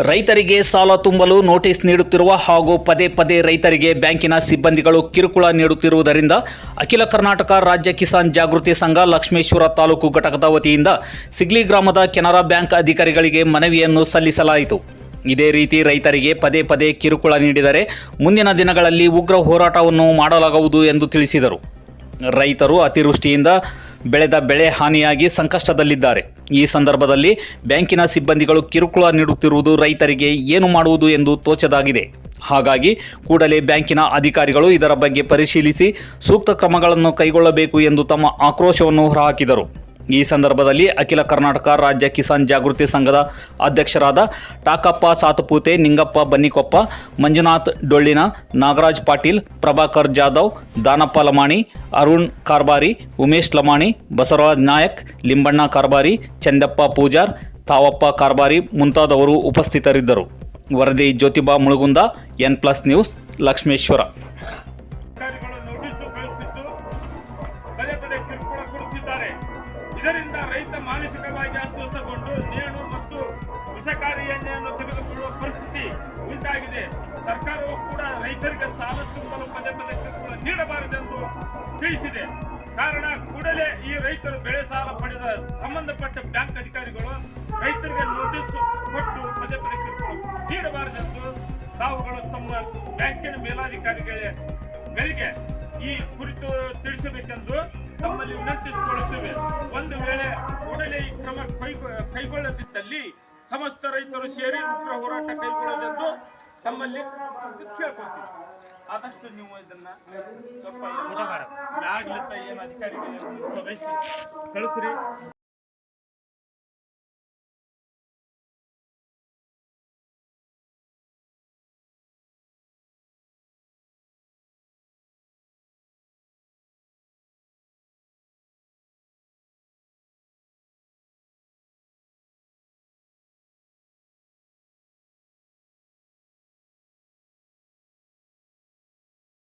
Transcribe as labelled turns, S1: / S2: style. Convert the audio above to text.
S1: ರೈತರಿಗೆ ಸಾಲ ತುಂಬಲು ನೋಟಿಸ್ ನೀಡುತ್ತಿರುವ ಹಾಗೂ ಪದೇ ಪದೇ ರೈತರಿಗೆ ಬ್ಯಾಂಕಿನ ಸಿಬ್ಬಂದಿಗಳು ಕಿರುಕುಳ ನೀಡುತ್ತಿರುವುದರಿಂದ ಅಖಿಲ ಕರ್ನಾಟಕ ರಾಜ್ಯ ಕಿಸಾನ್ ಜಾಗೃತಿ ಸಂಘ ಲಕ್ಷ್ಮೇಶ್ವರ ತಾಲೂಕು ಘಟಕದ ವತಿಯಿಂದ ಸಿಗ್ಲಿ ಗ್ರಾಮದ ಕೆನರಾ ಬ್ಯಾಂಕ್ ಅಧಿಕಾರಿಗಳಿಗೆ ಮನವಿಯನ್ನು ಸಲ್ಲಿಸಲಾಯಿತು. ಇದೇ ರೀತಿ ರೈತರಿಗೆ ಪದೇ ಪದೇ ಕಿರುಕುಳ ನೀಡಿದರೆ ಮುಂದಿನ ದಿನಗಳಲ್ಲಿ ಉಗ್ರ ಹೋರಾಟವನ್ನು ಮಾಡಲಾಗುವುದು ಎಂದು ತಿಳಿಸಿದರು. ರೈತರು ಅತಿವೃಷ್ಟಿಯಿಂದ ಬೆಳೆದ ಬೆಳೆ ಹಾನಿಯಾಗಿ ಸಂಕಷ್ಟದಲ್ಲಿದ್ದಾರೆ. ಈ ಸಂದರ್ಭದಲ್ಲಿ ಬ್ಯಾಂಕಿನ ಸಿಬ್ಬಂದಿಗಳು ಕಿರುಕುಳ ನೀಡುತ್ತಿರುವುದು ರೈತರಿಗೆ ಏನು ಮಾಡುವುದು ಎಂದು ತೋಚದಾಗಿದೆ. ಹಾಗಾಗಿ ಕೂಡಲೇ ಬ್ಯಾಂಕಿನ ಅಧಿಕಾರಿಗಳು ಇದರ ಬಗ್ಗೆ ಪರಿಶೀಲಿಸಿ ಸೂಕ್ತ ಕ್ರಮಗಳನ್ನು ಕೈಗೊಳ್ಳಬೇಕು ಎಂದು ತಮ್ಮ ಆಕ್ರೋಶವನ್ನು ಹೊರಹಾಕಿದರು. ಈ ಸಂದರ್ಭದಲ್ಲಿ ಅಖಿಲ ಕರ್ನಾಟಕ ರಾಜ್ಯ ಕಿಸಾನ್ ಜಾಗೃತಿ ಸಂಘದ ಅಧ್ಯಕ್ಷರಾದ ಟಾಕಪ್ಪ ಸಾತಪೂತೆ, ನಿಂಗಪ್ಪ ಬನ್ನಿಕೊಪ್ಪ, ಮಂಜುನಾಥ್ ಡೊಳ್ಳಿನ, ನಾಗರಾಜ್ ಪಾಟೀಲ್, ಪ್ರಭಾಕರ್ ಜಾಧವ್, ದಾನಪ್ಪ ಲಮಾಣಿ, ಅರುಣ್ ಕಾರ್ಬಾರಿ, ಉಮೇಶ್ ಲಮಾಣಿ, ಬಸವರಾಜ್ ನಾಯಕ್, ಲಿಂಬಣ್ಣ ಕಾರ್ಬಾರಿ, ಚಂದಪ್ಪ ಪೂಜಾರ್, ತಾವಪ್ಪ ಕಾರ್ಬಾರಿ ಮುಂತಾದವರು ಉಪಸ್ಥಿತರಿದ್ದರು. ವರದಿ ಜ್ಯೋತಿಬಾ ಮುಳುಗುಂದ, N+ ನ್ಯೂಸ್, ಲಕ್ಷ್ಮೇಶ್ವರ.
S2: ಇದರಿಂದ ರೈತ ಮಾನಸಿಕವಾಗಿ ಅಸ್ವಸ್ಥಗೊಂಡು ನೇಣು ಮತ್ತು ವಿಷಕಾರಿ ಎಣ್ಣೆಯನ್ನು ತೆಗೆದುಕೊಳ್ಳುವ ಪರಿಸ್ಥಿತಿ ಉಂಟಾಗಿದೆ. ಸರ್ಕಾರವು ಕೂಡ ರೈತರಿಗೆ ಸಾಲ ತುಂಬಲು ಪದೇ ಪದೇ ಕಿರುಕುಳ ನೀಡಬಾರದೆಂದು ತಿಳಿಸಿದೆ. ಕಾರಣ ಕೂಡಲೇ ಈ ರೈತರು ಬೆಳೆ ಸಾಲ ಪಡೆದ ಸಂಬಂಧಪಟ್ಟ ಬ್ಯಾಂಕ್ ಅಧಿಕಾರಿಗಳು ರೈತರಿಗೆ ನೋಟಿಸ್ ಕೊಟ್ಟು ಪದೇ ಪದೇ ಕಿರುಕುಳ ನೀಡಬಾರದೆಂದು ತಾವುಗಳು ತಮ್ಮ ಬ್ಯಾಂಕಿನ ಮೇಲಾಧಿಕಾರಿಗಳಿಗೆ ಈ ಕುರಿತು ತಿಳಿಸಬೇಕೆಂದು ತಮ್ಮಲ್ಲಿ ವಿನಂತಿಸಿಕೊಳ್ಳುತ್ತೇವೆ. ಒಂದು ವೇಳೆ ಕೂಡಲೇ ಈ ಕ್ರಮ ಕೈಗೊಳ್ಳದಿದ್ದಲ್ಲಿ ಸಮಸ್ತ ರೈತರು ಸೇರಿ ಉಗ್ರ ಹೋರಾಟ ಕೈಗೊಳ್ಳಲೆಂದು ತಮ್ಮಲ್ಲಿ ಕೇಳ್ಕೊಳ್ತೀವಿ. ಆದಷ್ಟು ನೀವು ಇದನ್ನ ಸ್ವಲ್ಪ ಏನು ಅಧಿಕಾರಿಗಳಿಗೆ ಕಳಿಸ್ರಿ.